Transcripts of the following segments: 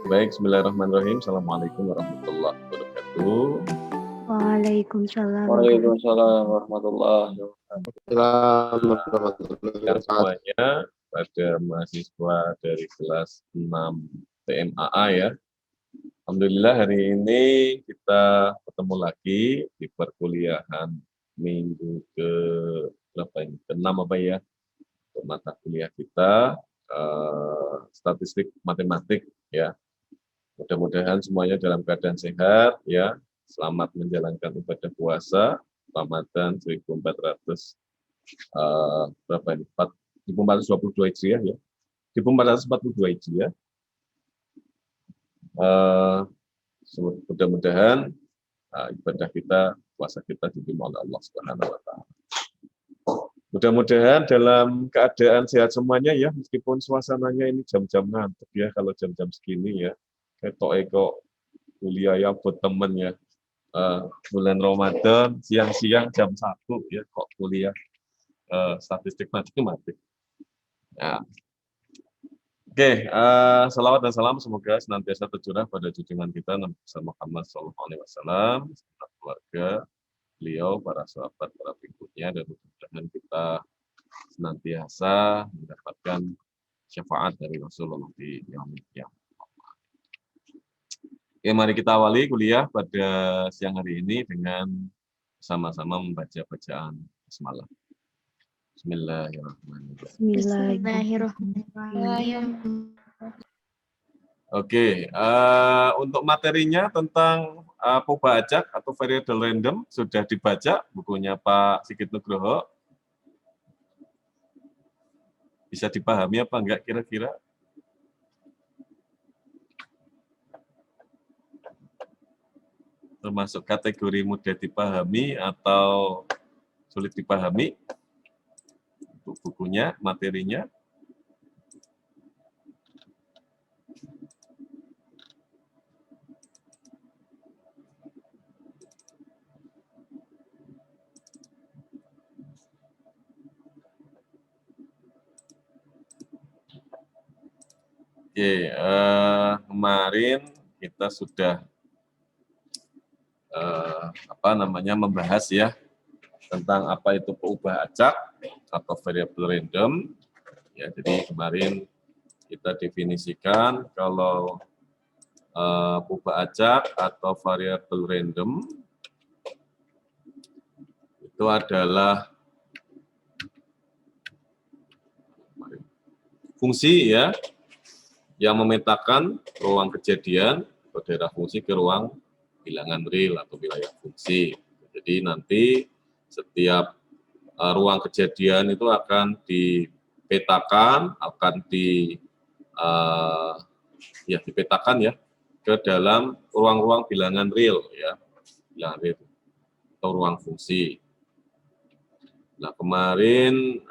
Baik, bismillahirrahmanirrahim. Assalamualaikum warahmatullahi wabarakatuh. Waalaikumsalam. Waalaikumsalam warahmatullahi Dan wabarakatuh. semuanya pada mahasiswa dari kelas 6 TMAA ya. Alhamdulillah hari ini kita ketemu lagi di perkuliahan minggu ke berapa ini? Ke-6 apa ya? Mata kuliah kita statistik matematik ya. Mudah-mudahan semuanya dalam keadaan sehat ya. Selamat menjalankan ibadah puasa Ramadan 1400 berapa ini? 1422 Hijriah ya. 1442 Hijriah. Mudah-mudahan ibadah kita, puasa kita diterima oleh Allah Subhanahu wa taala. Mudah-mudahan dalam keadaan sehat semuanya ya, meskipun suasananya ini jam-jam ngantuk ya kalau jam-jam segini ya. Ketok kok kuliah ya buat temen ya. Bulan Ramadan siang-siang jam 1 ya kok kuliah statistik matematik. Ya. Oke, salawat dan salam semoga senantiasa tercurah pada junjungan kita Nabi Muhammad SAW, keluarga beliau, para sahabat, para pengikutnya, dan mudah-mudahan kita senantiasa mendapatkan syafaat dari Rasulullah di yaumil qiyamah. Oke, mari kita awali kuliah pada siang hari ini dengan sama-sama membaca bacaan basmalah. Bismillahirrahmanirrahim. Oke, untuk materinya tentang Puba Acak atau variable random sudah dibaca bukunya Pak Sigit Nugroho. Bisa dipahami apa enggak kira-kira? Termasuk kategori mudah dipahami atau sulit dipahami? Untuk bukunya, materinya. Oke, kemarin kita sudah membahas ya tentang apa itu peubah acak atau variable random. Ya, jadi kemarin kita definisikan kalau peubah acak atau variable random itu adalah fungsi ya yang memetakan ruang kejadian atau daerah fungsi ke ruang bilangan real atau wilayah fungsi. Jadi nanti setiap ruang kejadian itu akan dipetakan, akan dipetakan ya ke dalam ruang-ruang bilangan real ya, bilangan real atau ruang fungsi. Nah, kemarin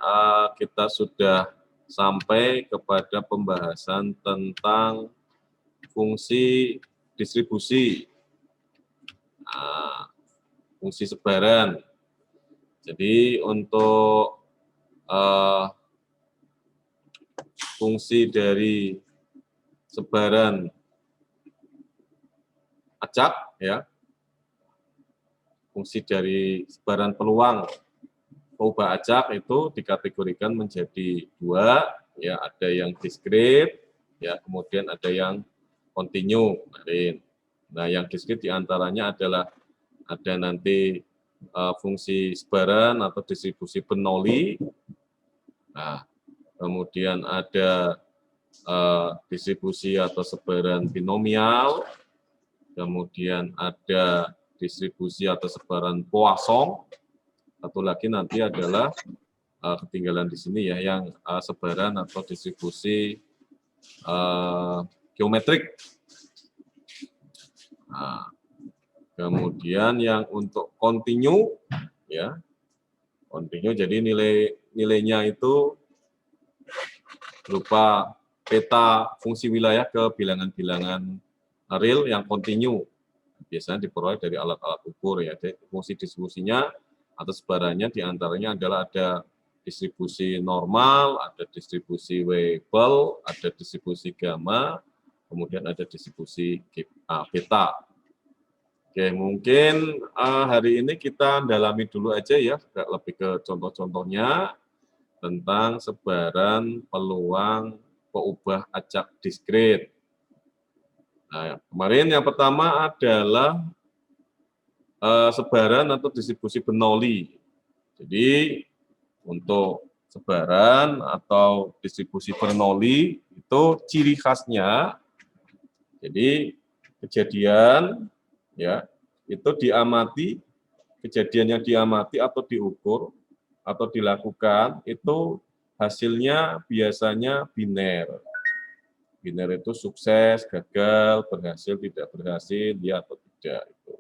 kita sudah sampai kepada pembahasan tentang fungsi distribusi, fungsi sebaran. Jadi untuk fungsi dari sebaran acak ya, fungsi dari sebaran peluang peubah acak itu dikategorikan menjadi dua, ya ada yang diskrit, ya kemudian ada yang kontinu. Nah, yang diskrit diantaranya adalah ada nanti fungsi sebaran atau distribusi Bernoulli. Nah, kemudian ada distribusi atau sebaran binomial, kemudian ada distribusi atau sebaran Poisson. Satu lagi nanti adalah ketinggalan di sini ya, yang sebaran atau distribusi geometrik. Nah, kemudian yang untuk kontinu ya, kontinu jadi nilainya itu berupa peta fungsi wilayah ke bilangan-bilangan real yang kontinu. Biasanya diperoleh dari alat-alat ukur ya. Jadi fungsi distribusinya atau sebarannya diantaranya adalah ada distribusi normal, ada distribusi Weibull, ada distribusi gamma, kemudian ada distribusi beta. Oke, mungkin hari ini kita dalami dulu aja ya, lebih ke contoh-contohnya tentang sebaran peluang peubah acak diskrit. Nah, kemarin yang pertama adalah sebaran atau distribusi Bernoulli. Jadi untuk sebaran atau distribusi Bernoulli itu ciri khasnya, jadi kejadian ya itu diamati, kejadian yang diamati atau diukur atau dilakukan itu hasilnya biasanya biner. Biner itu sukses, gagal, berhasil, tidak berhasil, ya atau tidak. Itu.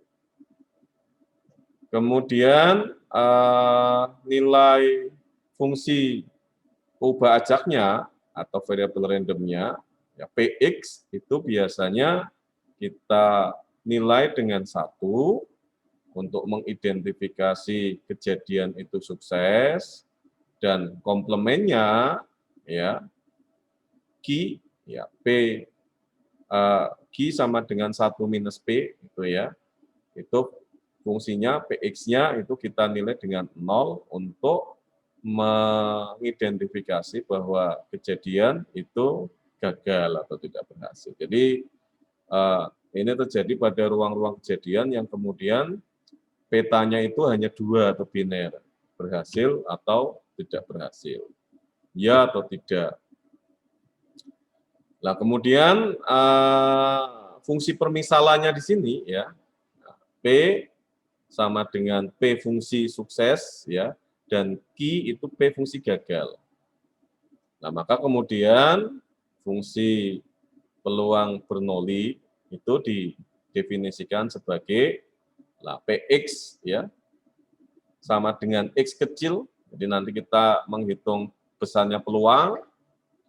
Kemudian nilai fungsi ubah ajaknya atau variabel randomnya, ya, Px itu biasanya kita nilai dengan 1 untuk mengidentifikasi kejadian itu sukses, dan komplemennya ya Q ya P Q sama dengan 1 minus P itu ya. Itu fungsinya Px-nya itu kita nilai dengan 0 untuk mengidentifikasi bahwa kejadian itu gagal atau tidak berhasil. Jadi ini terjadi pada ruang-ruang kejadian yang kemudian petanya itu hanya 2 atau biner, berhasil atau tidak berhasil, ya atau tidak. Nah, kemudian fungsi permisalannya di sini ya, P sama dengan P fungsi sukses ya, dan Q itu P fungsi gagal. Nah, maka kemudian fungsi peluang Bernoulli itu didefinisikan sebagai Px ya sama dengan X kecil, jadi nanti kita menghitung besarnya peluang,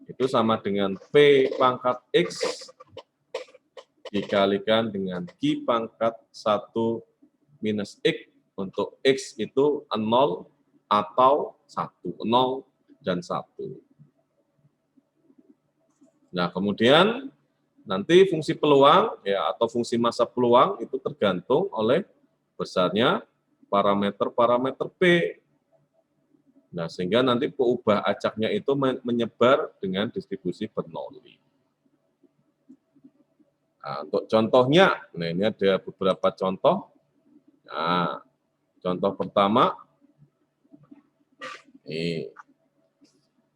itu sama dengan P pangkat X dikalikan dengan Q pangkat 1 minus X, untuk X itu 0 atau 1, 0 dan 1. Nah, kemudian nanti fungsi peluang ya atau fungsi massa peluang itu tergantung oleh besarnya parameter-parameter P. Nah, sehingga nanti peubah acaknya itu menyebar dengan distribusi Bernoulli. Nah, untuk contohnya, nah ini ada beberapa contoh. Nah, contoh pertama,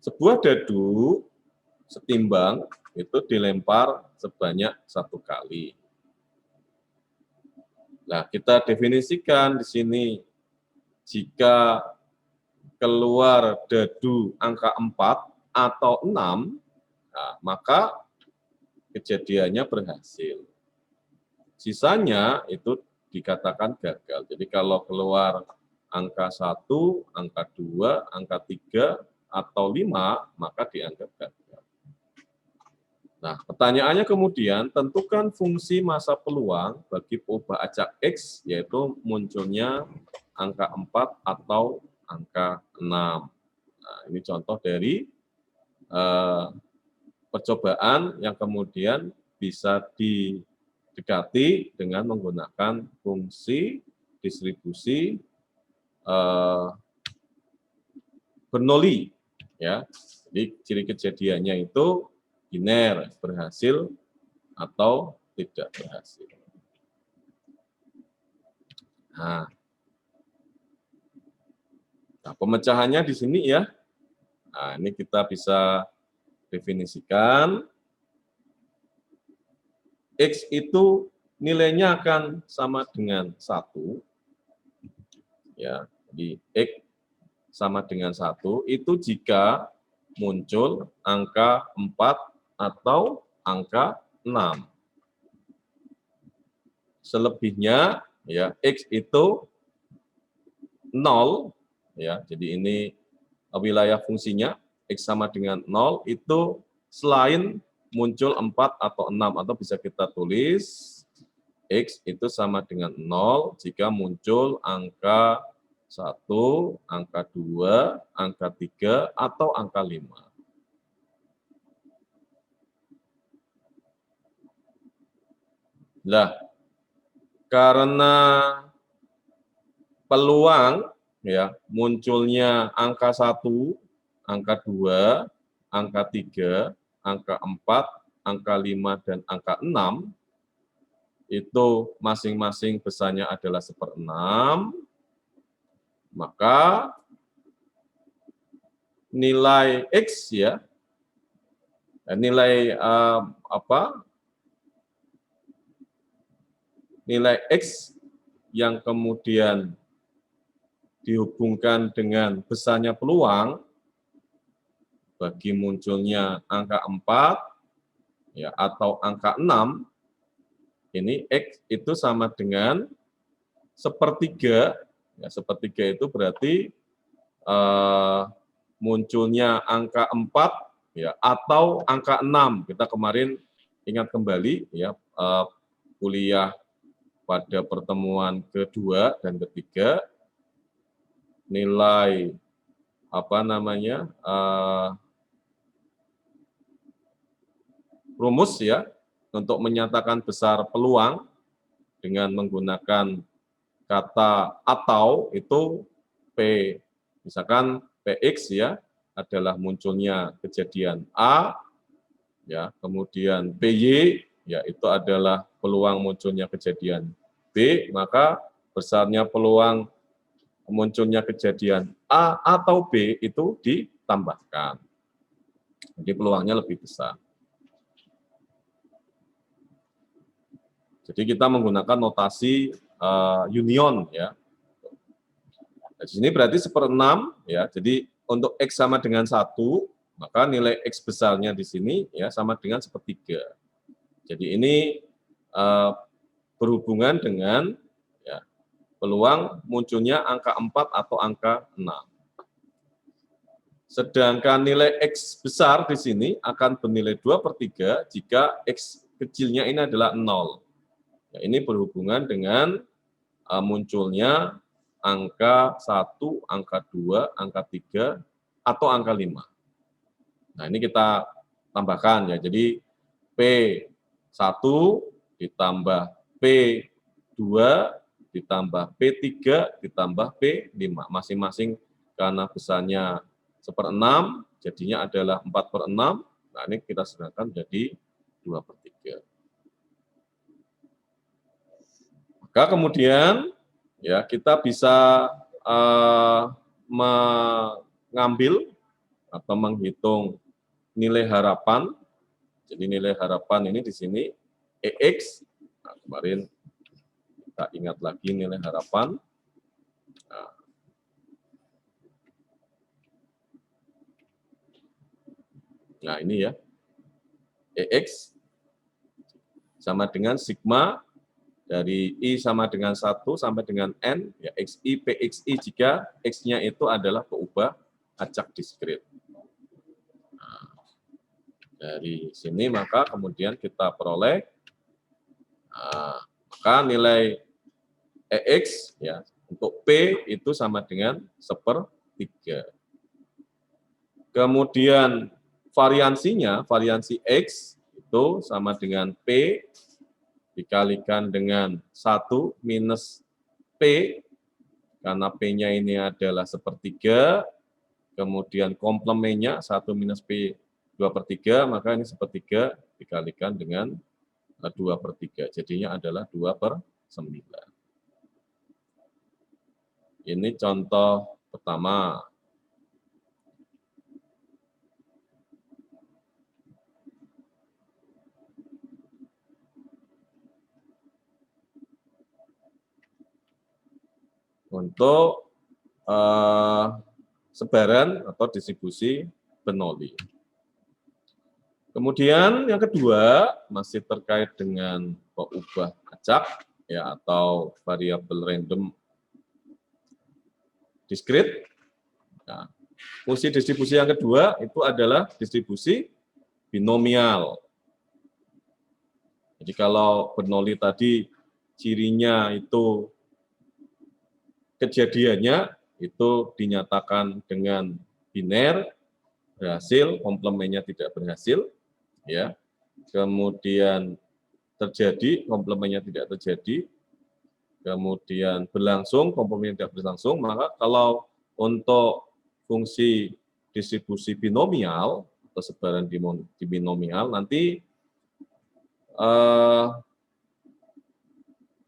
sebuah dadu setimbang itu dilempar sebanyak 1 kali. Nah, kita definisikan di sini, jika keluar dadu angka 4 atau 6, nah, maka kejadiannya berhasil. Sisanya itu dikatakan gagal. Jadi kalau keluar angka 1, angka 2, angka 3, atau 5, maka dianggap gagal. Nah, pertanyaannya kemudian, tentukan fungsi massa peluang bagi peubah acak X, yaitu munculnya angka 4 atau angka 6. Nah, ini contoh dari percobaan yang kemudian bisa didekati dengan menggunakan fungsi distribusi Bernoulli. Ya. Jadi ciri kejadiannya itu biner, berhasil atau tidak berhasil. Nah, pemecahannya di sini ya. Nah, ini kita bisa definisikan. X itu nilainya akan sama dengan 1. Ya, jadi X sama dengan 1 itu jika muncul angka 4 atau angka 6. Selebihnya ya X itu 0 ya. Jadi ini wilayah fungsinya X sama dengan 0 itu selain muncul 4 atau 6, atau bisa kita tulis X itu sama dengan 0 jika muncul angka 1, angka 2, angka 3, atau angka 5. Lah, karena peluang ya munculnya angka 1, angka 2, angka 3, angka 4, angka 5, dan angka 6 itu masing-masing besarnya adalah 1/6, maka nilai X ya, nilai nilai X yang kemudian dihubungkan dengan besarnya peluang bagi munculnya angka 4 ya atau angka 6, ini X itu sama dengan sepertiga, ya sepertiga itu berarti munculnya angka 4 ya atau angka 6. Kita kemarin ingat kembali ya kuliah pada pertemuan kedua dan ketiga, nilai rumus ya untuk menyatakan besar peluang dengan menggunakan kata atau itu P, misalkan PX ya adalah munculnya kejadian A ya, kemudian PY ya itu adalah peluang munculnya kejadian B, maka besarnya peluang munculnya kejadian A atau B itu ditambahkan. Jadi peluangnya lebih besar. Jadi kita menggunakan notasi union ya. Nah, di sini berarti 1/6 ya. Jadi untuk X sama dengan 1, maka nilai X besarnya di sini ya sama dengan 1/3. Jadi ini berhubungan dengan ya, peluang munculnya angka 4 atau angka 6. Sedangkan nilai X besar di sini akan bernilai 2/3 jika X kecilnya ini adalah 0. Ya, ini berhubungan dengan munculnya angka 1, angka 2, angka 3, atau angka 5. Nah, ini kita tambahkan ya. Jadi P1 ditambah P2 ditambah P3 ditambah P5. Masing-masing karena besarnya 1/6, jadinya adalah 4/6. Nah, ini kita sedangkan jadi 2/3. Maka kemudian ya kita bisa mengambil atau menghitung nilai harapan. Jadi nilai harapan ini di sini EX. Nah, kemarin kita ingat lagi nilai harapan. Nah ini ya, EX sama dengan sigma dari I sama dengan 1 sampai dengan N, ya XI, PXI jika X-nya itu adalah peubah acak diskrit. Nah, dari sini maka kemudian kita peroleh, maka nilai EX ya, untuk P itu sama dengan 1/3. Kemudian variansinya, variansi X itu sama dengan P dikalikan dengan 1 minus P, karena P-nya ini adalah 1/3, kemudian komplemennya 1 minus P 2/3, maka ini 1/3 dikalikan dengan 2/3, jadinya adalah 2/9. Ini contoh pertama. Untuk sebaran atau distribusi Bernoulli. Kemudian yang kedua masih terkait dengan peubah acak ya atau variabel random diskrit. Nah, fungsi distribusi yang kedua itu adalah distribusi binomial. Jadi kalau Bernoulli tadi cirinya itu kejadiannya itu dinyatakan dengan biner, berhasil, komplemennya tidak berhasil, ya. Kemudian terjadi, komplemennya tidak terjadi, kemudian berlangsung, komplemennya tidak berlangsung, maka kalau untuk fungsi distribusi binomial atau sebaran di binomial nanti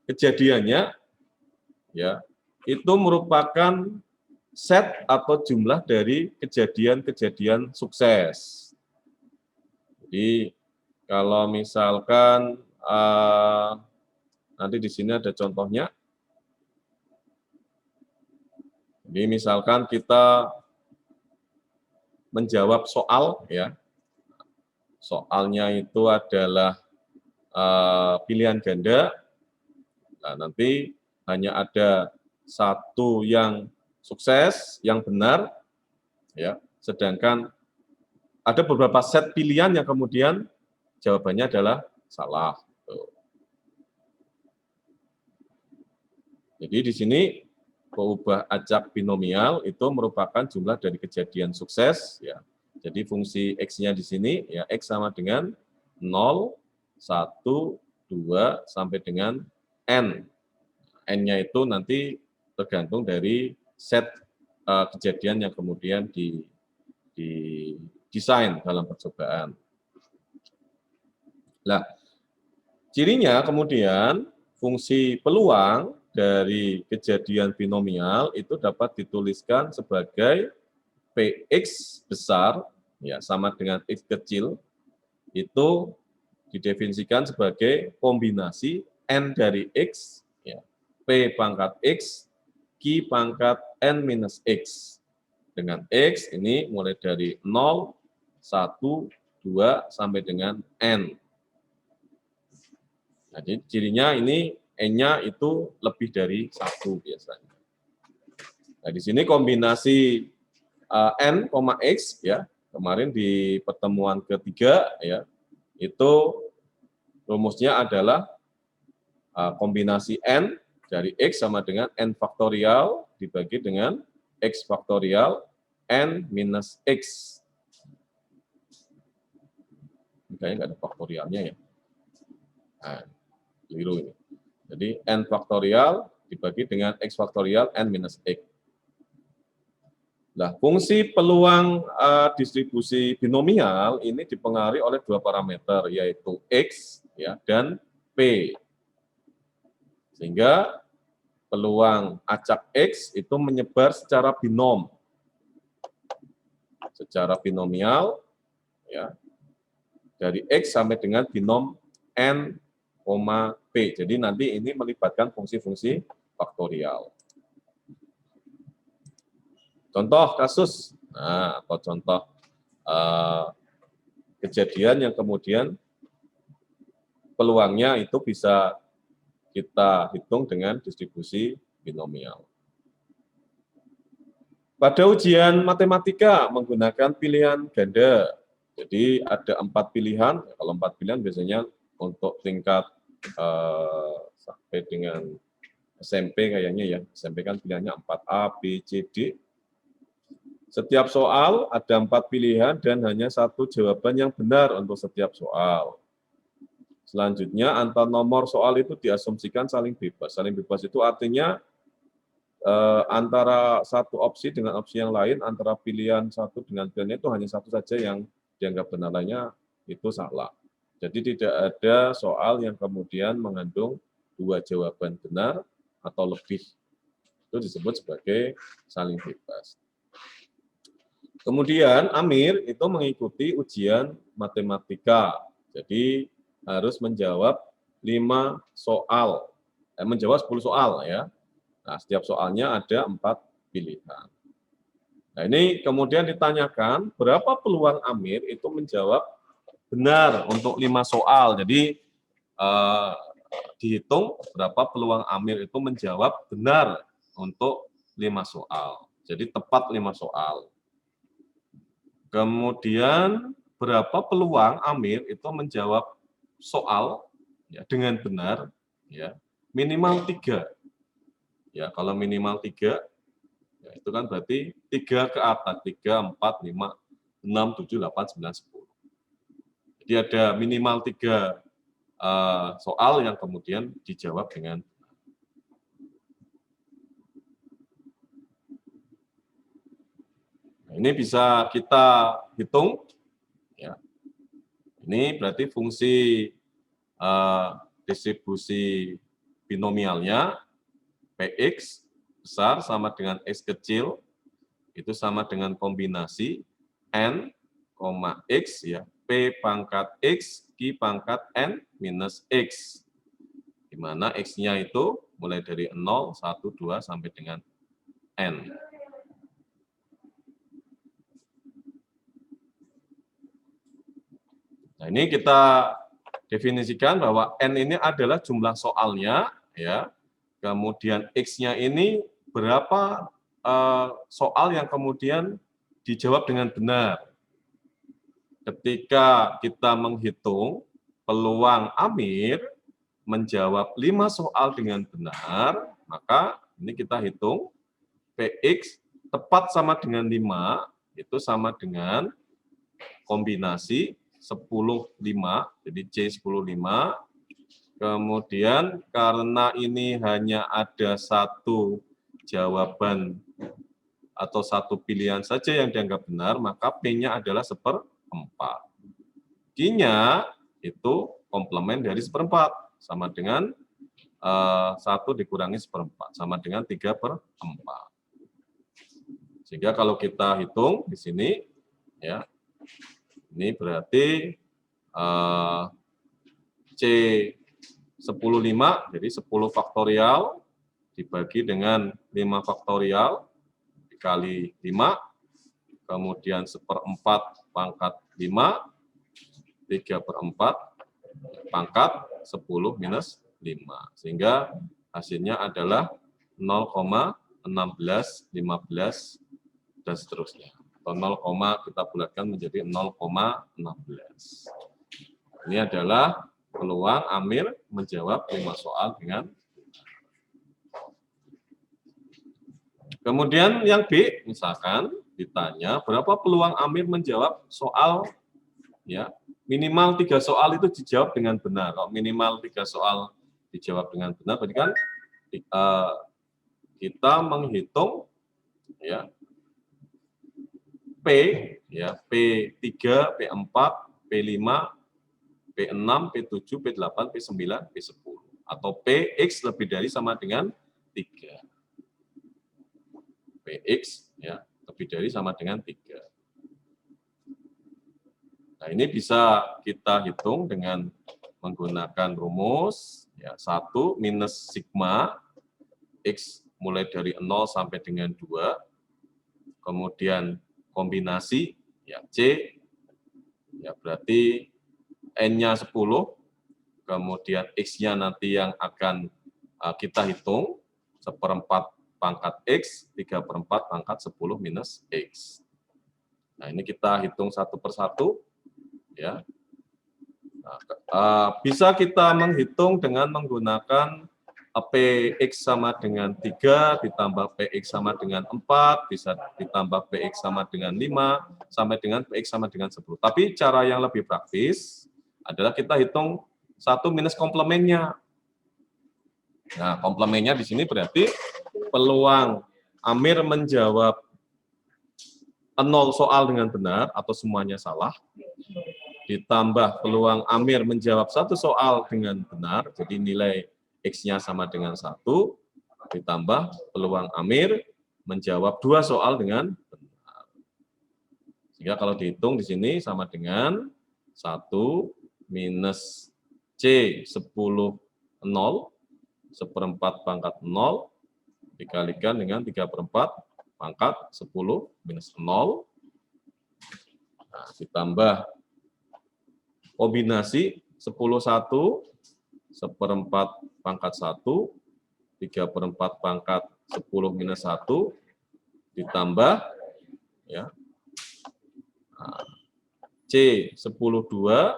kejadiannya ya itu merupakan set atau jumlah dari kejadian-kejadian sukses. Jadi kalau misalkan nanti di sini ada contohnya. Jadi misalkan kita menjawab soal ya. Soalnya itu adalah pilihan ganda. Nah, nanti hanya ada satu yang sukses, yang benar ya. Sedangkan ada beberapa set pilihan yang kemudian jawabannya adalah salah. Jadi di sini peubah acak binomial itu merupakan jumlah dari kejadian sukses ya. Jadi fungsi x-nya di sini ya x sama dengan 0, 1, 2 sampai dengan n. N-nya itu nanti tergantung dari set kejadian yang kemudian didesain dalam percobaan. Nah, cirinya kemudian fungsi peluang dari kejadian binomial itu dapat dituliskan sebagai Px besar ya sama dengan x kecil itu didefinisikan sebagai kombinasi n dari x ya, p pangkat x q pangkat n minus x dengan x ini mulai dari 0, 1, 2 sampai dengan n. Nah, jadi cirinya ini n-nya itu lebih dari 1 biasanya. Nah, di sini kombinasi n, x ya, kemarin di pertemuan ketiga ya, itu rumusnya adalah kombinasi n dari x sama dengan n faktorial dibagi dengan x faktorial n minus x. Ini kayaknya nggak ada faktorialnya ya. Nah, keliru ini. Jadi n faktorial dibagi dengan x faktorial n minus x. Nah, fungsi peluang distribusi binomial ini dipengaruhi oleh dua parameter, yaitu x ya, dan p. Sehingga peluang acak x itu menyebar secara binom. Secara binomial, ya, dari x sampai dengan binom n, p. Jadi nanti ini melibatkan fungsi-fungsi faktorial. Contoh kasus, nah, atau contoh kejadian yang kemudian peluangnya itu bisa kita hitung dengan distribusi binomial. Pada ujian matematika menggunakan pilihan ganda, jadi ada 4 pilihan. Kalau 4 pilihan biasanya untuk tingkat sampai dengan SMP kayaknya ya. SMP kan pilihannya 4A, B, C, D. Setiap soal ada 4 pilihan dan hanya satu jawaban yang benar untuk setiap soal. Selanjutnya, antar nomor soal itu diasumsikan saling bebas. Saling bebas itu artinya antara satu opsi dengan opsi yang lain, antara pilihan satu dengan pilihan itu hanya satu saja yang dianggap benar, lainnya itu salah. Jadi tidak ada soal yang kemudian mengandung 2 jawaban benar atau lebih. Itu disebut sebagai saling bebas. Kemudian Amir itu mengikuti ujian matematika. Jadi harus menjawab 5 soal. Menjawab 10 soal ya. Nah, setiap soalnya ada 4 pilihan. Nah, ini kemudian ditanyakan berapa peluang Amir itu menjawab benar untuk 5 soal. Jadi dihitung berapa peluang Amir itu menjawab benar untuk 5 soal. Jadi tepat 5 soal. Kemudian berapa peluang Amir itu menjawab soal ya, dengan benar ya, minimal 3. Ya, kalau minimal 3 ya, itu kan berarti 3 ke atas, 3, 4, 5, 6, 7, 8, 9, 10. Jadi ada minimal 3 soal yang kemudian dijawab dengan nah, ini bisa kita hitung ya. Ini berarti fungsi distribusi binomialnya Px besar sama dengan X kecil itu sama dengan kombinasi N, X ya, P pangkat X, Q pangkat N minus X. Di mana X-nya itu mulai dari 0, 1, 2 sampai dengan N. Nah, ini kita definisikan bahwa N ini adalah jumlah soalnya, ya. Kemudian X-nya ini berapa soal yang kemudian dijawab dengan benar. Ketika kita menghitung peluang Amir menjawab 5 soal dengan benar, maka ini kita hitung Px tepat sama dengan 5, itu sama dengan kombinasi 10, 5, jadi C 10, 5. Kemudian karena ini hanya ada satu jawaban atau satu pilihan saja yang dianggap benar, maka P-nya adalah 1/4. Q-nya itu komplement dari 1/4, sama dengan 1 dikurangi 1/4, sama dengan 3/4. Sehingga kalau kita hitung di sini, ya, ini berarti C 10, 5, jadi 10 faktorial dibagi dengan 5 faktorial dikali 5, kemudian 1/4 pangkat 5, 3/4 pangkat 10 minus 5. Sehingga hasilnya adalah 0,1615 dan seterusnya. Atau 0, kita bulatkan menjadi 0,16. Ini adalah peluang Amir menjawab 5 soal dengan. Kemudian yang B, misalkan ditanya berapa peluang Amir menjawab soal, ya, minimal 3 soal itu dijawab dengan benar. Kalau minimal 3 soal dijawab dengan benar, berarti kan kita menghitung, ya, P, ya, P3, P4, P5, P6, P7, P8, P9, P10. Atau Px lebih dari sama dengan 3. Px, ya, lebih dari sama dengan 3. Nah, ini bisa kita hitung dengan menggunakan rumus, ya, 1 minus sigma X mulai dari 0 sampai dengan 2, kemudian kombinasi, ya, C, ya, berarti N-nya 10, kemudian X-nya nanti yang akan kita hitung, 1/4 pangkat X, 3/4 pangkat 10 minus X. Nah, ini kita hitung satu persatu, ya. Nah, bisa kita menghitung dengan menggunakan Px sama dengan 3, ditambah Px sama dengan 4, bisa ditambah Px sama dengan 5, sampai dengan Px sama dengan 10. Tapi cara yang lebih praktis adalah kita hitung 1 minus komplemennya. Nah, komplemennya di sini berarti peluang Amir menjawab 0 soal dengan benar atau semuanya salah, ditambah peluang Amir menjawab 1 soal dengan benar, jadi nilai X-nya sama dengan 1, ditambah peluang Amir menjawab 2 soal dengan benar. Sehingga kalau dihitung di sini sama dengan 1 minus C 10, 0, 1/4 pangkat 0, dikalikan dengan 3/4 pangkat 10 minus 0. Nah, ditambah kombinasi 10, 1, 1/4 pangkat 1, 3/4 pangkat 10 minus 1, ditambah, ya, C 10, 2,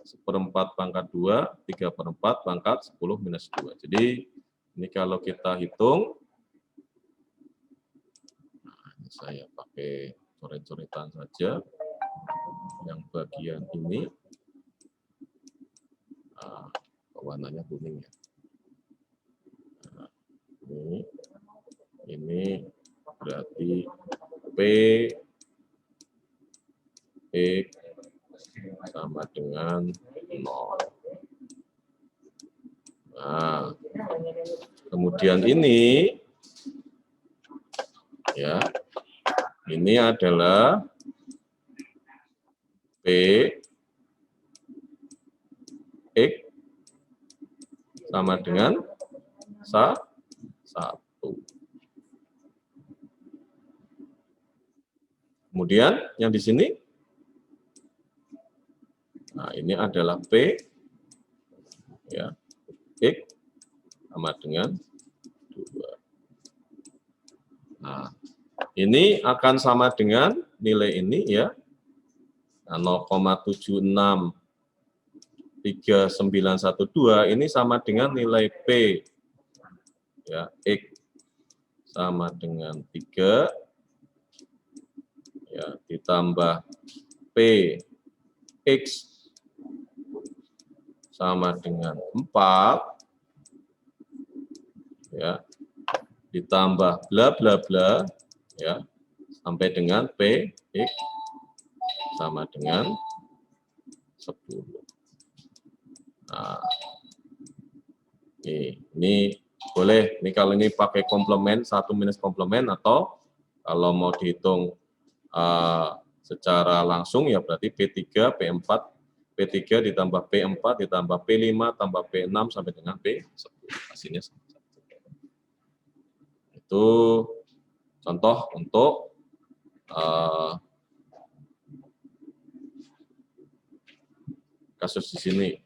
1/4 pangkat 2, 3/4 pangkat 10 minus 2. Jadi ini kalau kita hitung, nah, ini saya pakai coret-coretan saja yang bagian ini. warnanya kuning ya. Nah, ini berarti P X sama dengan 0. Nah, kemudian ini ya, ini adalah P X sama dengan 1. Kemudian yang di sini, nah ini adalah P ya, X sama dengan 2. Nah, ini akan sama dengan nilai ini ya, 0,763912 ini sama dengan nilai P ya, X sama dengan 3 ya, ditambah P X sama dengan 4 ya, ditambah bla bla bla ya, sampai dengan P X sama dengan 10. Nah, ini boleh, ini kalau ini pakai komplement, 1 minus komplement, atau kalau mau dihitung secara langsung ya berarti P3, P4, P3 ditambah P4 ditambah P5 tambah P6 sampai dengan P10. Hasilnya sama. Itu contoh untuk kasus di sini.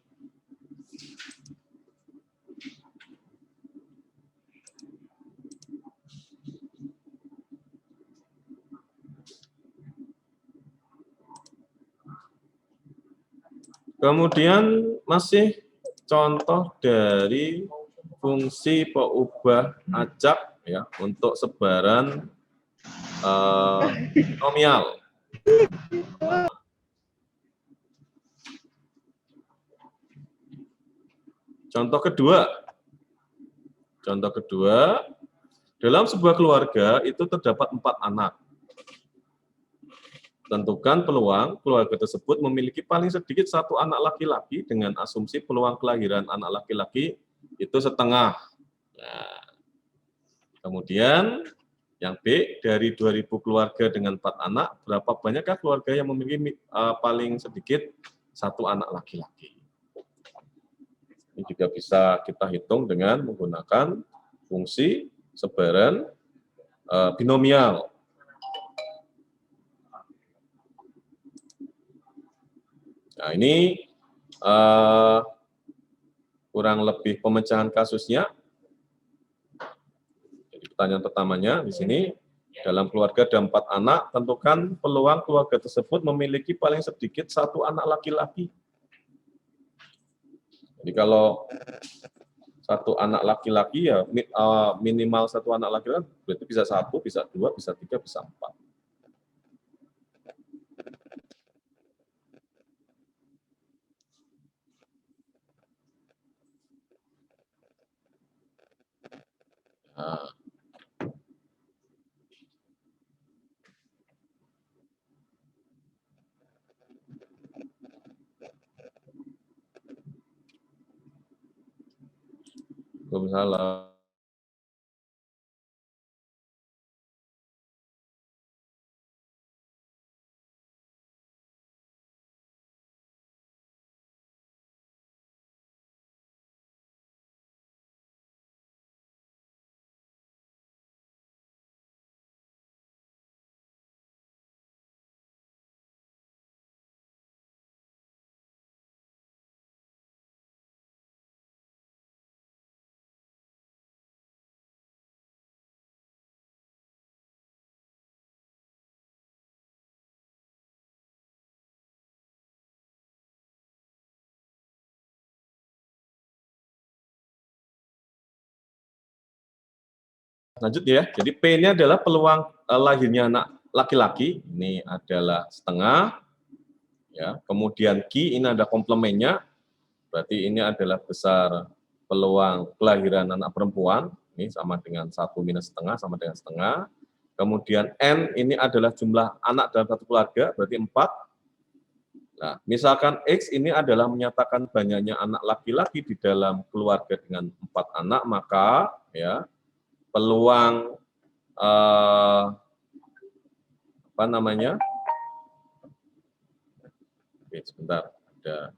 Kemudian masih contoh dari fungsi peubah acak ya untuk sebaran nomial. Contoh kedua, dalam sebuah keluarga itu terdapat 4 anak. Tentukan peluang keluarga tersebut memiliki paling sedikit 1 anak laki-laki dengan asumsi peluang kelahiran anak laki-laki itu setengah. Nah, kemudian yang B, dari 2000 keluarga dengan 4 anak, berapa banyakkah keluarga yang memiliki paling sedikit 1 anak laki-laki? Ini juga bisa kita hitung dengan menggunakan fungsi sebaran binomial. Nah, ini kurang lebih pemecahan kasusnya. Jadi pertanyaan pertamanya di sini, dalam keluarga ada 4 anak, tentukan peluang keluarga tersebut memiliki paling sedikit 1 anak laki-laki. Jadi kalau 1 anak laki-laki ya minimal 1 anak laki-laki, berarti bisa 1, bisa 2, bisa 3, bisa 4. Nah, Waalaikumsalam. Lanjut ya, jadi P-nya adalah peluang lahirnya anak laki-laki, ini adalah setengah, ya. Kemudian Q ini ada komplemennya, berarti ini adalah besar peluang kelahiran anak perempuan, ini sama dengan 1 minus setengah, sama dengan setengah. Kemudian N ini adalah jumlah anak dalam satu keluarga, berarti 4. Nah, misalkan X ini adalah menyatakan banyaknya anak laki-laki di dalam keluarga dengan 4 anak, maka ya peluang apa namanya? Oke, sebentar, ada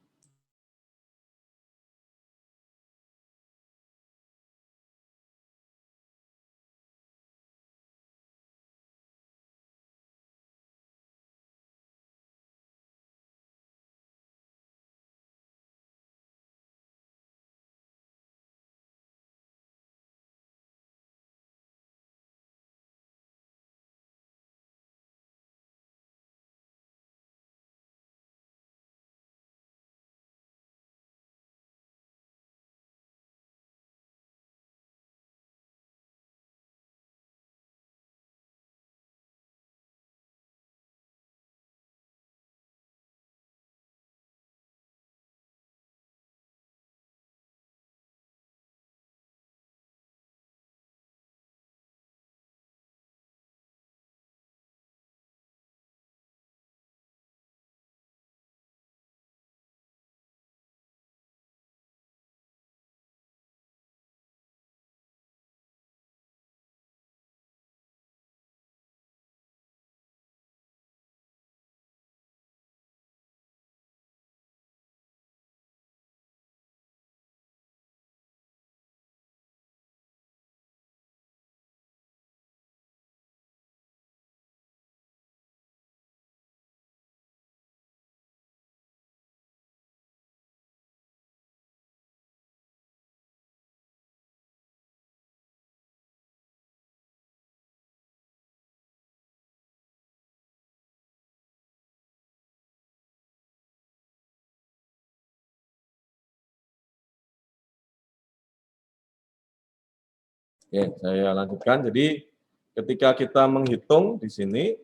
Oke, saya lanjutkan. Jadi ketika kita menghitung di sini,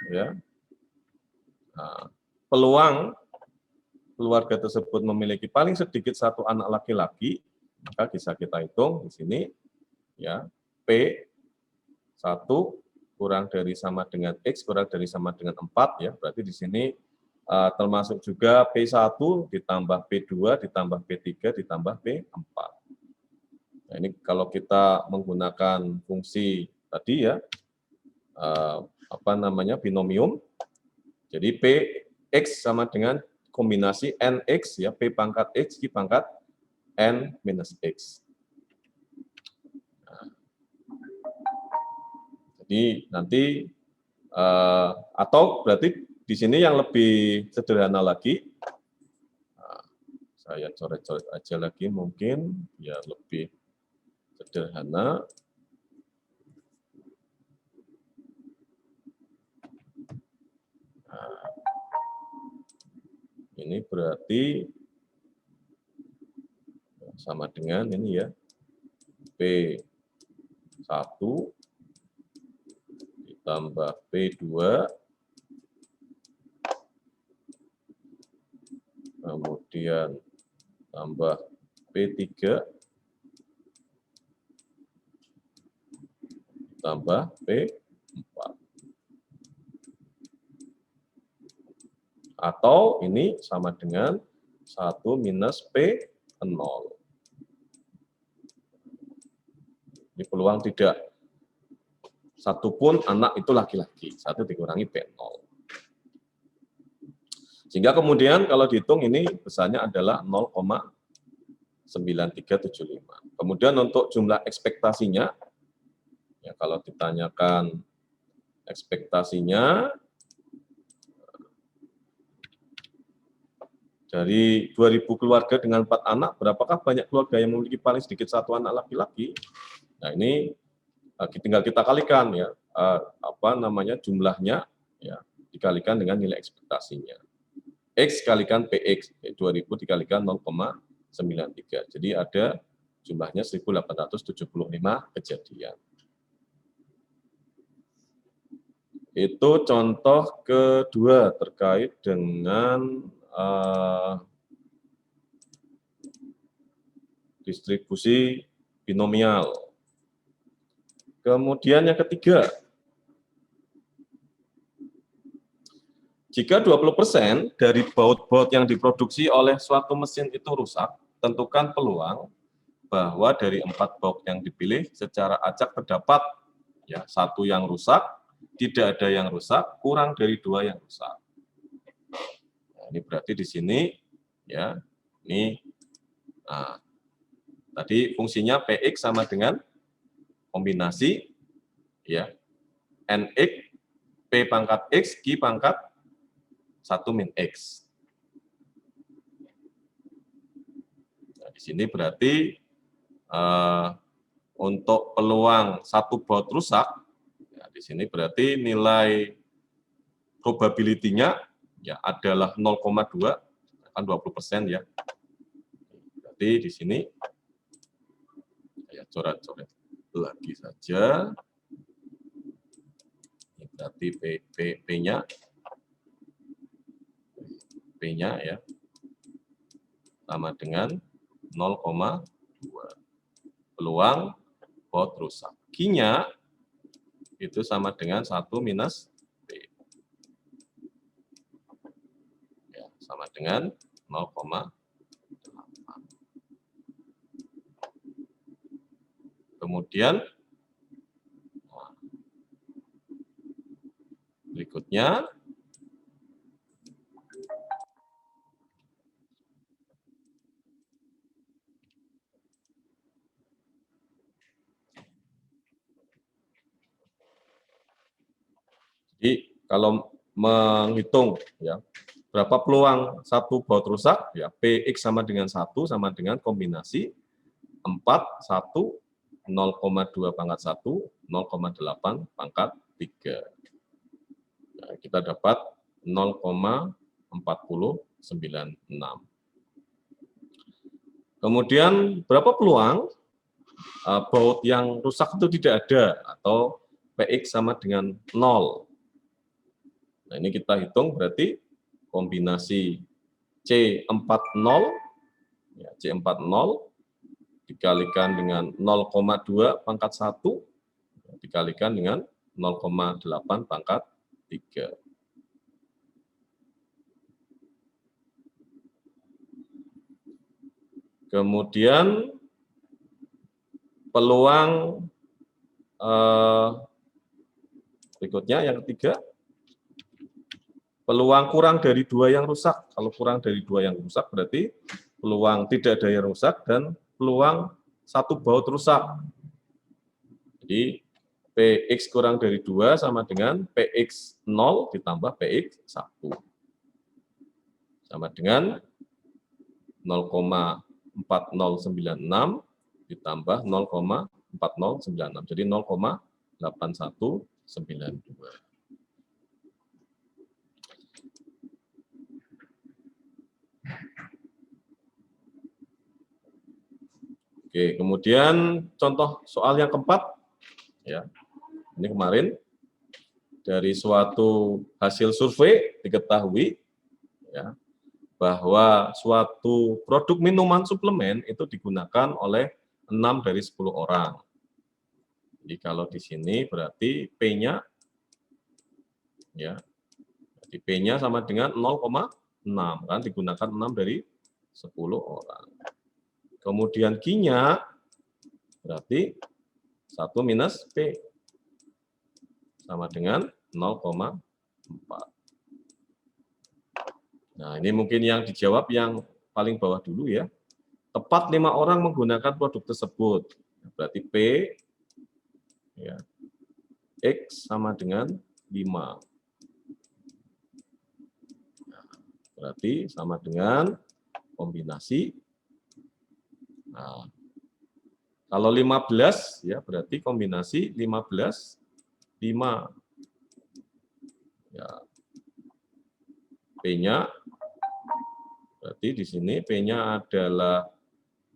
ya, nah, peluang keluarga tersebut memiliki paling sedikit 1 anak laki-laki, maka bisa kita hitung di sini, ya, P1 kurang dari sama dengan X kurang dari sama dengan 4, ya, berarti di sini termasuk juga P1 ditambah P2 ditambah P3 ditambah P4. Nah, ini kalau kita menggunakan fungsi tadi ya, apa namanya, binomium, jadi Px sama dengan kombinasi Nx ya, P pangkat X, Q pangkat N minus X. Nah, jadi nanti, atau berarti di sini yang lebih sederhana lagi, saya coret-coret aja lagi mungkin, biar lebih sederhana. Nah, ini berarti sama dengan ini ya, P1 ditambah P2, kemudian tambah P3, tambah P4. Atau ini sama dengan 1 minus P0. Ini peluang tidak satupun anak itu laki-laki, 1 dikurangi P0. Sehingga kemudian kalau dihitung ini besarnya adalah 0,9375. Kemudian untuk jumlah ekspektasinya, ya kalau ditanyakan ekspektasinya, dari 2.000 keluarga dengan 4 anak, berapakah banyak keluarga yang memiliki paling sedikit 1 anak laki-laki? Nah, ini tinggal kita kalikan ya, apa namanya, jumlahnya ya, dikalikan dengan nilai ekspektasinya. X kalikan PX, 2.000 dikalikan 0,93. Jadi ada jumlahnya 1.875 kejadian. Itu contoh kedua terkait dengan distribusi binomial. Kemudian yang ketiga, jika 20% dari baut-baut yang diproduksi oleh suatu mesin itu rusak, tentukan peluang bahwa dari 4 baut yang dipilih secara acak terdapat ya 1 yang rusak, tidak ada yang rusak, kurang dari 2 yang rusak. Nah, ini berarti di sini ya, ini tadi fungsinya Px sama dengan kombinasi ya Nx P pangkat X, Q pangkat 1 min X. Nah, di sini berarti untuk peluang 1 baut rusak, ya, di sini berarti nilai probability-nya ya adalah 0,2, kan 20% ya. Berarti di sini saya coret-coret lagi saja. Ini berarti P-nya ya sama dengan 0,2. Peluang baut rusak. Q-nya itu sama dengan 1 minus P. Ya, sama dengan 0,8. Kemudian berikutnya jadi kalau menghitung ya berapa peluang 1 baut rusak ya Px sama dengan 1 sama dengan kombinasi 4 1 0,2 pangkat 1 0,8 pangkat 3. Nah, kita dapat 0,4096. Kemudian berapa peluang baut yang rusak itu tidak ada atau Px sama dengan 0. Nah, ini kita hitung berarti kombinasi C40 ya, C40 dikalikan dengan 0,2 pangkat 1 dikalikan dengan 0,8 pangkat 3. Kemudian peluang berikutnya yang ketiga, peluang kurang dari 2 yang rusak. Kalau kurang dari 2 yang rusak berarti peluang tidak ada yang rusak dan peluang 1 baut rusak. Jadi Px kurang dari 2 sama dengan Px 0 ditambah Px 1. Sama dengan 0,4096 ditambah 0,4096. Jadi 0,8192. Oke, kemudian contoh soal yang keempat. Ya, ini kemarin dari suatu hasil survei diketahui ya, bahwa suatu produk minuman suplemen itu digunakan oleh 6 dari 10 orang. Jadi kalau di sini berarti P-nya ya, berarti P-nya sama dengan 0,6 kan digunakan 6 dari 10 orang. Kemudian Q-nya berarti 1 minus P sama dengan 0,4. Nah, ini mungkin yang dijawab yang paling bawah dulu ya. Tepat 5 orang menggunakan produk tersebut. Berarti P ya, X sama dengan 5. Nah, berarti sama dengan kombinasi. Nah, kalau 15 ya berarti kombinasi 15 5. Ya. P-nya berarti di sini P-nya adalah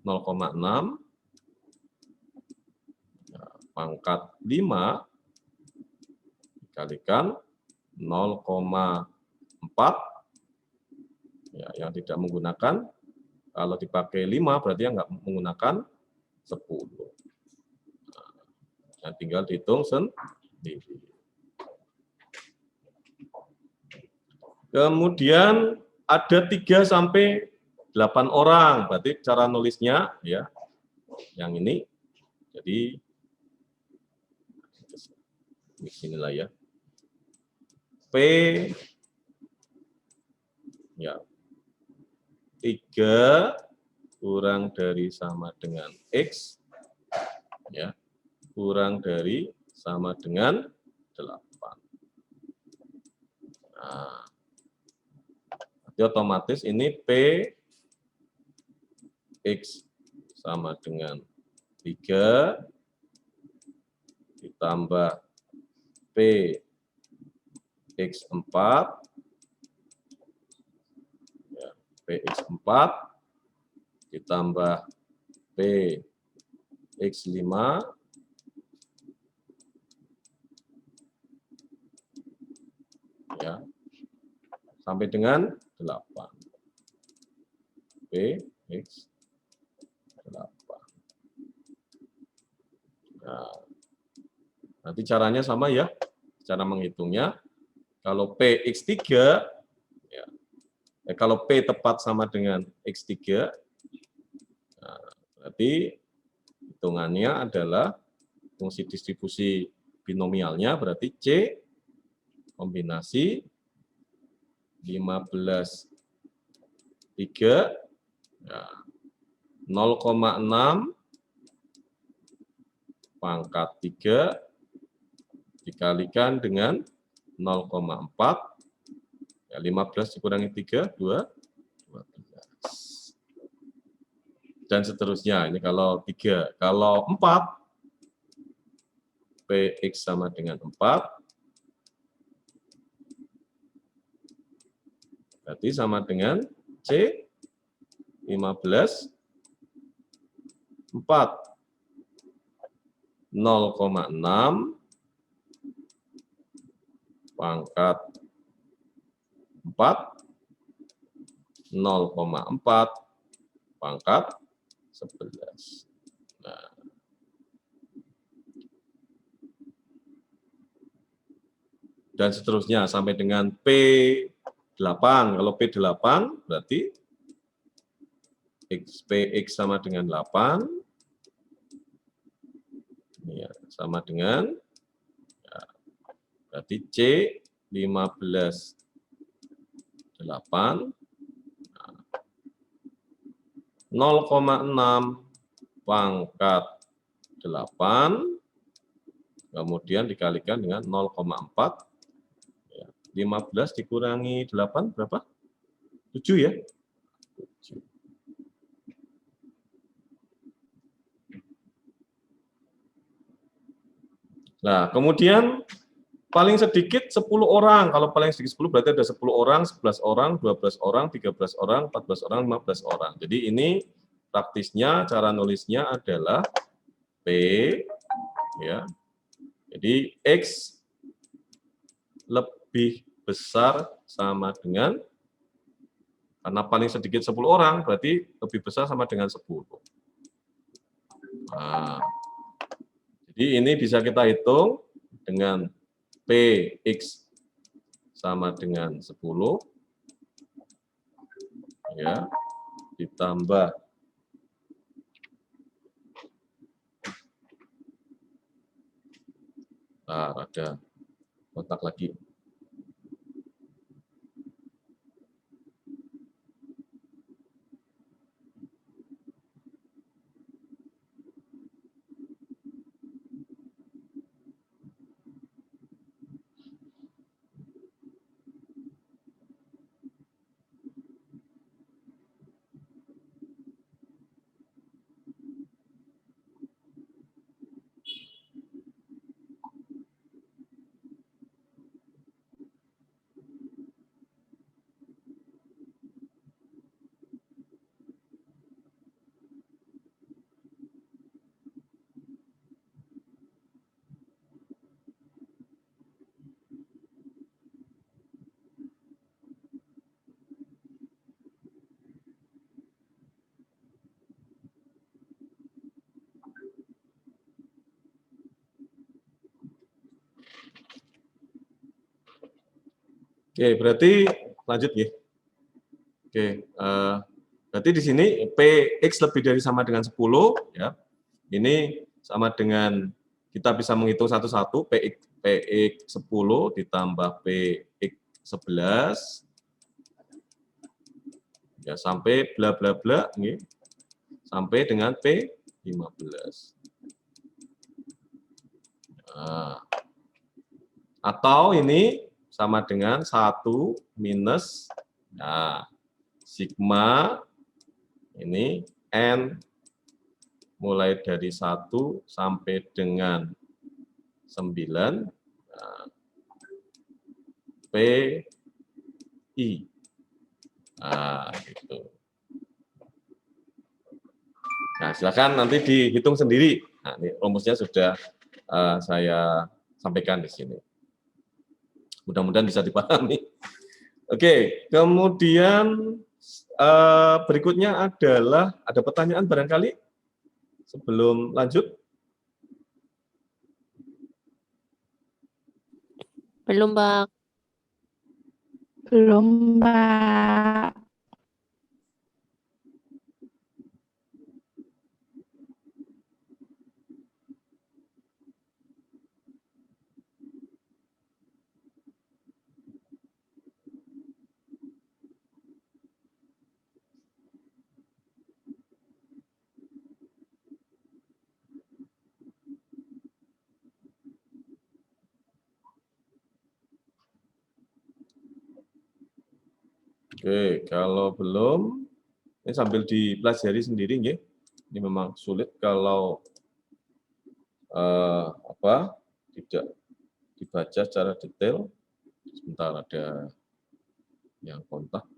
0,6 ya, pangkat 5 dikalikan 0,4 ya, yang tidak menggunakan Kalau dipakai 5 berarti yang nggak menggunakan 10. Nah, tinggal dihitung sendiri. Kemudian ada 3 sampai 8 orang, berarti cara nulisnya ya yang ini. Jadi di sinilah ya. P ya 3 kurang dari sama dengan X ya kurang dari sama dengan 8. Nah, jadi otomatis ini P X sama dengan 3 ditambah P X4 ya, PX4 ditambah P X5 ya sampai dengan 8. P X8. Nah, nanti caranya sama ya. Cara menghitungnya kalau PX3 ya, kalau P tepat sama dengan X3 nah, berarti hitungannya adalah fungsi distribusi binomialnya berarti C kombinasi 15 3 ya, 0,6 pangkat 3 dikalikan dengan 0,4 ya 15 dikurangi 3 12 dan seterusnya. Ini kalau 3, kalau 4 PX sama dengan 4 berarti sama dengan C 15 4 0,6 pangkat 4 0,4 pangkat 11. Nah, dan seterusnya sampai dengan P8. Kalau P8 berarti PX sama dengan 8 ya, sama dengan ya, berarti C 15 8 0,6 pangkat 8 kemudian dikalikan dengan 0,4 ya, 15 dikurangi 8 berapa? 7 ya? 7. Nah, kemudian paling sedikit 10 orang. Kalau paling sedikit 10 berarti ada 10 orang, 11 orang, 12 orang, 13 orang, 14 orang, 15 orang. Jadi ini praktisnya cara nulisnya adalah P ya. Jadi X lebih besar sama dengan karena paling sedikit 10 orang berarti lebih besar sama dengan 10. Nah, jadi ini bisa kita hitung dengan PX sama dengan 10 ya ditambah ada kotak lagi. Oke, berarti lanjut ya. Oke, berarti di sini Px lebih dari sama dengan 10 ya. Ini sama dengan kita bisa menghitung satu-satu Px 10 ditambah Px 11 ya sampai bla bla bla nih, sampai dengan P15. Nah, atau ini sama dengan 1 minus nah, sigma ini N mulai dari 1 sampai dengan 9 nah, PI. Nah, gitu. Nah, silakan nanti dihitung sendiri. Nah, ini rumusnya sudah saya sampaikan di sini. Mudah-mudahan bisa dipahami. Oke, kemudian berikutnya adalah ada pertanyaan barangkali sebelum lanjut? Belum, Mbak. Belum, Mbak. Oke, kalau belum, ini sambil dipelajari sendiri, ya. Ini memang sulit kalau tidak dibaca secara detail. Sebentar ada yang kontak.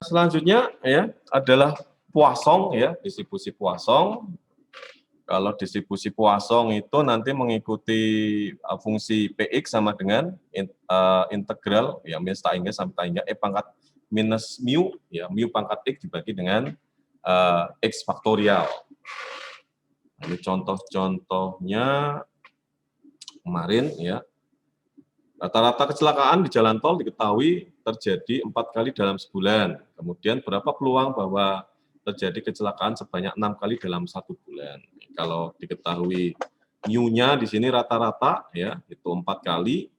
Selanjutnya ya adalah Poisson ya, distribusi Poisson. Kalau distribusi Poisson itu nanti mengikuti fungsi Px sama dengan integral ya minus tak hingga sampai tak hingga e pangkat minus mu ya mu pangkat x dibagi dengan x faktorial. Ini contoh-contohnya kemarin ya. Rata-rata kecelakaan di jalan tol diketahui terjadi 4 kali dalam sebulan. Kemudian berapa peluang bahwa terjadi kecelakaan sebanyak 6 kali dalam 1 bulan. Kalau diketahui mu-nya di sini rata-rata ya itu 4 kali.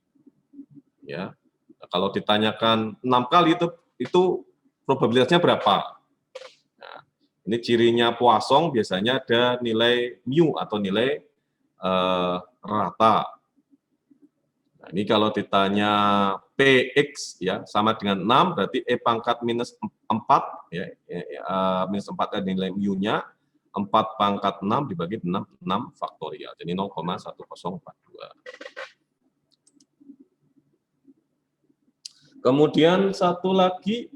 Ya. Nah, kalau ditanyakan 6 kali itu probabilitasnya berapa? Nah, ini cirinya Poisson biasanya ada nilai mu atau nilai rata. Nah, ini kalau ditanya Px ya sama dengan 6 berarti E pangkat minus 4 ya, minus 4 adalah nilai mu-nya 4 pangkat 6 dibagi 6 faktorial. Jadi 0,1042. Kemudian satu lagi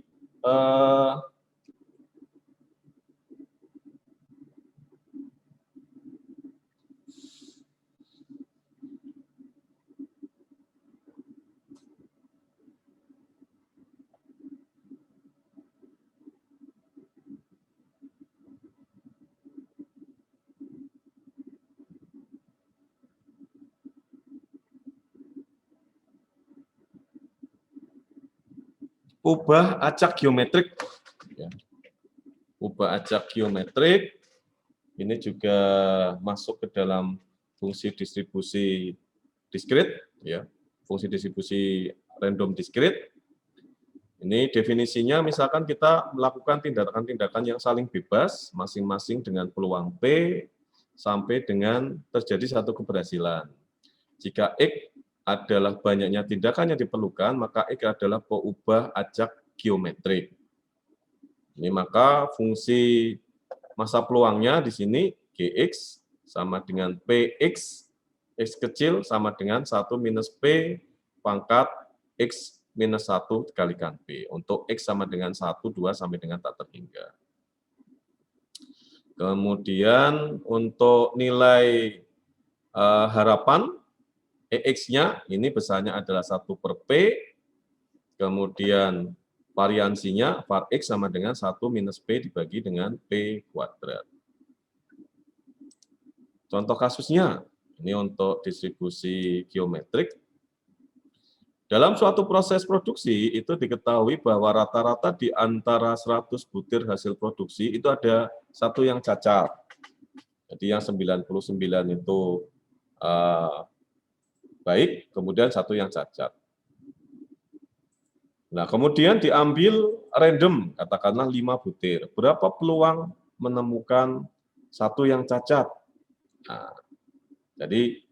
ubah acak geometrik. Ya. Ubah acak geometrik, ini juga masuk ke dalam fungsi distribusi diskrit, ya. Fungsi distribusi random diskrit. Ini definisinya, misalkan kita melakukan tindakan-tindakan yang saling bebas, masing-masing dengan peluang P, sampai dengan terjadi satu keberhasilan. Jika X adalah banyaknya tindakan yang diperlukan, maka X adalah peubah acak geometrik. Ini maka fungsi masa peluangnya di sini Gx sama dengan Px, X kecil sama dengan 1 minus P pangkat X minus 1 dikalikan P. Untuk X sama dengan 1, 2, sampai dengan tak terhingga. Kemudian untuk nilai harapan, EX-nya ini besarnya adalah 1 per P, kemudian variansinya var X sama dengan 1 minus P dibagi dengan P kuadrat. Contoh kasusnya, ini untuk distribusi geometrik. Dalam suatu proses produksi, itu diketahui bahwa rata-rata di antara 100 butir hasil produksi, itu ada satu yang cacat. Jadi yang 99 itu baik, kemudian satu yang cacat. Nah, kemudian diambil random, katakanlah 5 butir. Berapa peluang menemukan satu yang cacat? Nah, jadi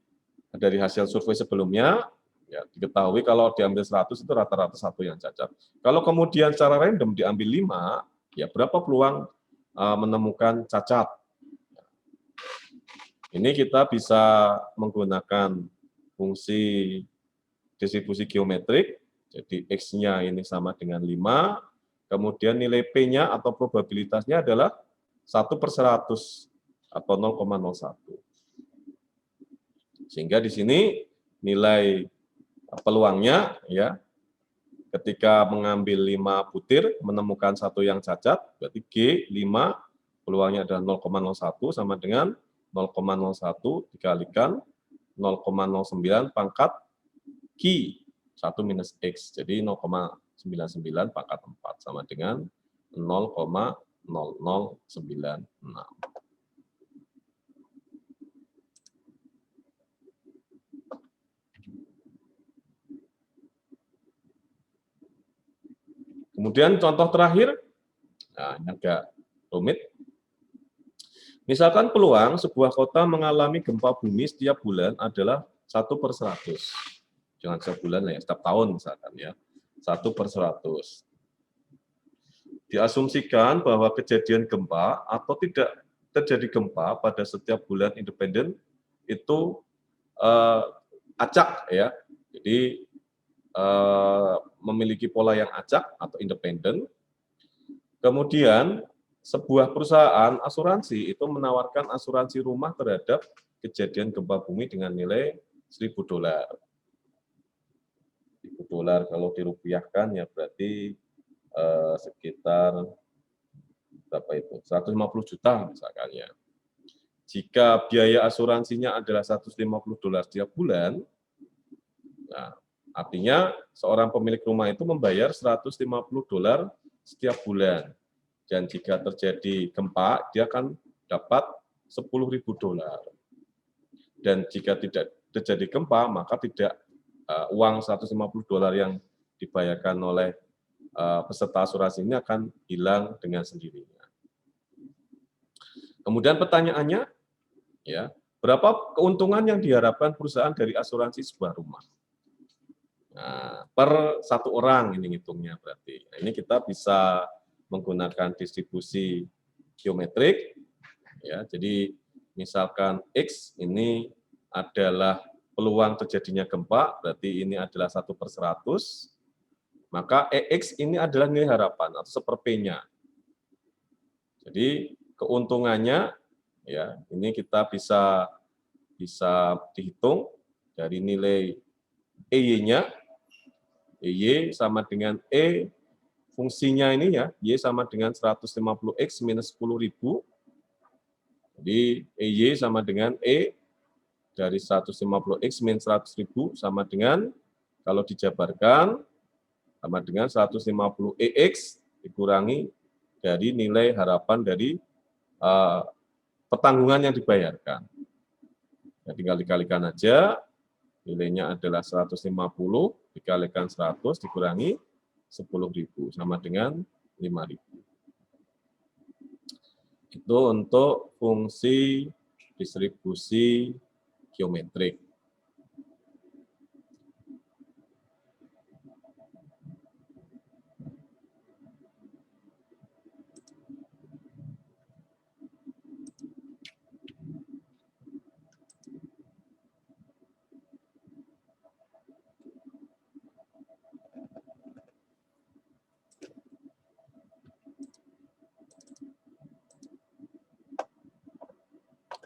dari hasil survei sebelumnya, ya, diketahui kalau diambil 100 itu rata-rata satu yang cacat. Kalau kemudian secara random diambil 5, ya berapa peluang menemukan cacat? Ini kita bisa menggunakan fungsi distribusi geometrik, jadi X-nya ini sama dengan 5, kemudian nilai P-nya atau probabilitasnya adalah 1 per 100 atau 0,01. Sehingga di sini nilai peluangnya, ya, ketika mengambil 5 butir, menemukan satu yang cacat, berarti G, 5, peluangnya adalah 0,01 sama dengan 0,01 dikalikan 0,09 pangkat Q, 1 minus X. Jadi 0,99 pangkat 4 sama dengan 0,0096. Kemudian contoh terakhir, nah ini agak rumit. Misalkan peluang sebuah kota mengalami gempa bumi setiap bulan adalah 1 per 100. Jangan setiap bulan ya, setiap tahun misalkan ya. 1 per 100. Diasumsikan bahwa kejadian gempa atau tidak terjadi gempa pada setiap bulan independen itu acak ya. Jadi memiliki pola yang acak atau independen. Kemudian sebuah perusahaan asuransi itu menawarkan asuransi rumah terhadap kejadian gempa bumi dengan nilai $1.000. $1.000 kalau dirupiahkan ya berarti sekitar berapa itu? 150 juta misalkan ya. Jika biaya asuransinya adalah $150 setiap bulan, nah, artinya seorang pemilik rumah itu membayar $150 setiap bulan. Dan jika terjadi gempa, dia akan dapat $10.000. Dan jika tidak terjadi gempa, maka tidak uang $150 yang dibayarkan oleh peserta asuransi ini akan hilang dengan sendirinya. Kemudian pertanyaannya, ya, berapa keuntungan yang diharapkan perusahaan dari asuransi sebuah rumah? Nah, per satu orang ini hitungnya berarti. Nah, ini kita bisa menggunakan distribusi geometrik, ya. Jadi misalkan X ini adalah peluang terjadinya gempa, berarti ini adalah 1 per 100, maka EX ini adalah nilai harapan atau 1/P-nya. Jadi keuntungannya, ya, ini kita bisa dihitung dari nilai EY-nya, EY sama dengan E, fungsinya ini ya, Y sama dengan 150X minus 10.000. Jadi EY sama dengan E dari 150X minus 100.000 sama dengan, kalau dijabarkan, sama dengan 150 EX dikurangi dari nilai harapan dari pertanggungan yang dibayarkan. Ya, tinggal dikalikan aja, nilainya adalah 150 dikalikan 100 dikurangi 10.000 sama dengan 5.000. Itu untuk fungsi distribusi geometrik.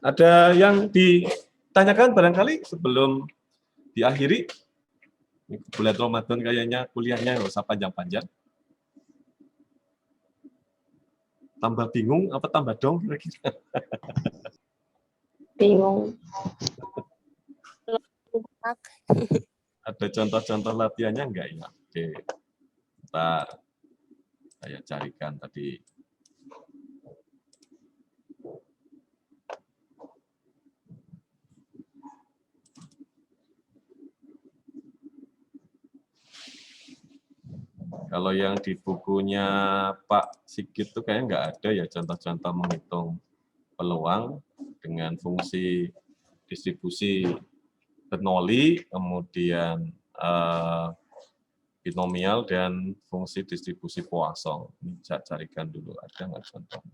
Ada yang ditanyakan barangkali sebelum diakhiri? Bulan Ramadan kayaknya kuliahnya nggak usah panjang-panjang. Tambah bingung apa tambah dong kira-kira? Bingung. Ada contoh-contoh latihannya enggak ya? Oke. Bentar. Saya carikan tadi. Kalau yang di bukunya Pak Sigit itu kayaknya nggak ada ya contoh-contoh menghitung peluang dengan fungsi distribusi Bernoulli, kemudian binomial dan fungsi distribusi Poisson. Ini saya carikan dulu, ada nggak contoh?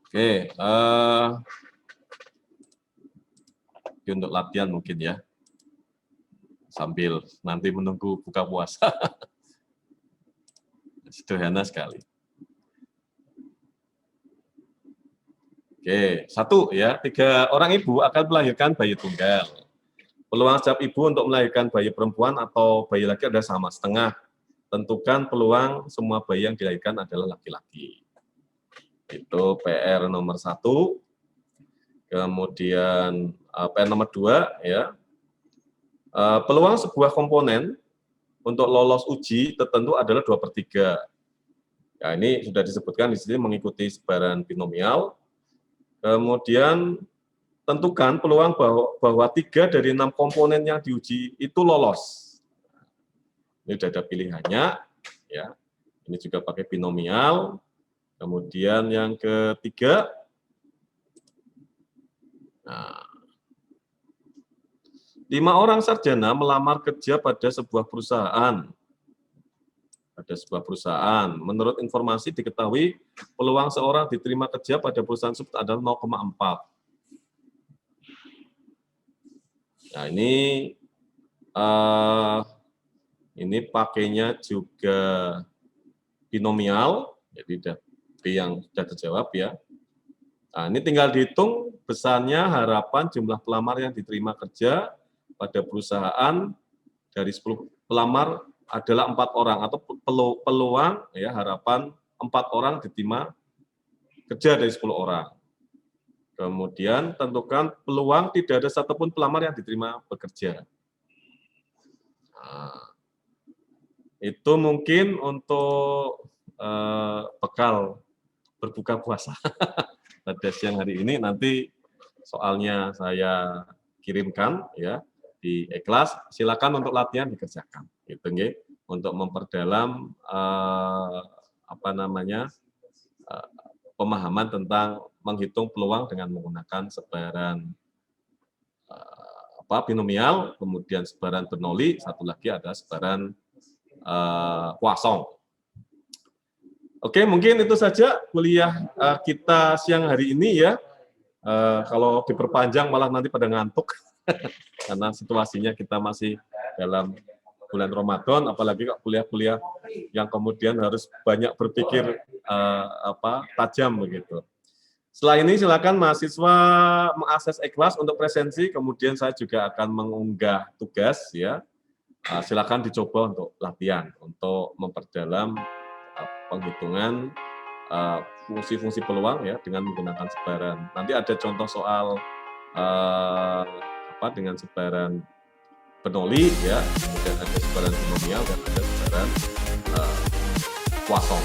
Oke, untuk latihan mungkin ya, sambil nanti menunggu buka puasa. Sederhana sekali. Oke, 1 ya, 3 orang ibu akan melahirkan bayi tunggal. Peluang setiap ibu untuk melahirkan bayi perempuan atau bayi laki adalah sama setengah. Tentukan peluang semua bayi yang dilahirkan adalah laki-laki. Itu PR nomor 1. Kemudian PR nomor 2 ya. Peluang sebuah komponen untuk lolos uji tertentu adalah 2/3. Ya, ini sudah disebutkan di sini mengikuti sebaran binomial. Kemudian tentukan peluang bahwa 3 dari 6 komponen yang diuji itu lolos. Ini sudah ada pilihannya, ya. Ini juga pakai binomial. Kemudian yang ketiga, nah, 5 orang sarjana melamar kerja pada sebuah perusahaan. Menurut informasi diketahui peluang seorang diterima kerja pada perusahaan tersebut adalah 0,4. Nah, ini pakainya juga binomial, jadi yang sudah terjawab ya. Nah, ini tinggal dihitung besarnya harapan jumlah pelamar yang diterima kerja pada perusahaan dari 10 pelamar adalah 4 orang atau peluang ya harapan 4 orang diterima kerja dari 10 orang. Kemudian tentukan peluang tidak ada satupun pelamar yang diterima bekerja. Nah, itu mungkin untuk bekal berbuka puasa pada siang hari ini. Nanti soalnya saya kirimkan ya di ikhlas. Silakan untuk latihan dikerjakan. Gitu nggih, untuk memperdalam pemahaman tentang menghitung peluang dengan menggunakan sebaran binomial, kemudian sebaran Bernoulli, satu lagi ada sebaran Poisson. Oke, mungkin itu saja kuliah kita siang hari ini ya. Kalau diperpanjang malah nanti pada ngantuk karena situasinya kita masih dalam bulan Ramadan, apalagi kok kuliah-kuliah yang kemudian harus banyak berpikir tajam begitu. Setelah ini silakan mahasiswa mengakses Ikhlas untuk presensi, kemudian saya juga akan mengunggah tugas ya. Silakan dicoba untuk latihan, untuk memperdalam penghitungan fungsi-fungsi peluang ya dengan menggunakan sebaran. Nanti ada contoh soal dengan sebaran Bernoulli ya, kemudian ada sebaran binomial dan ada sebaran Poisson.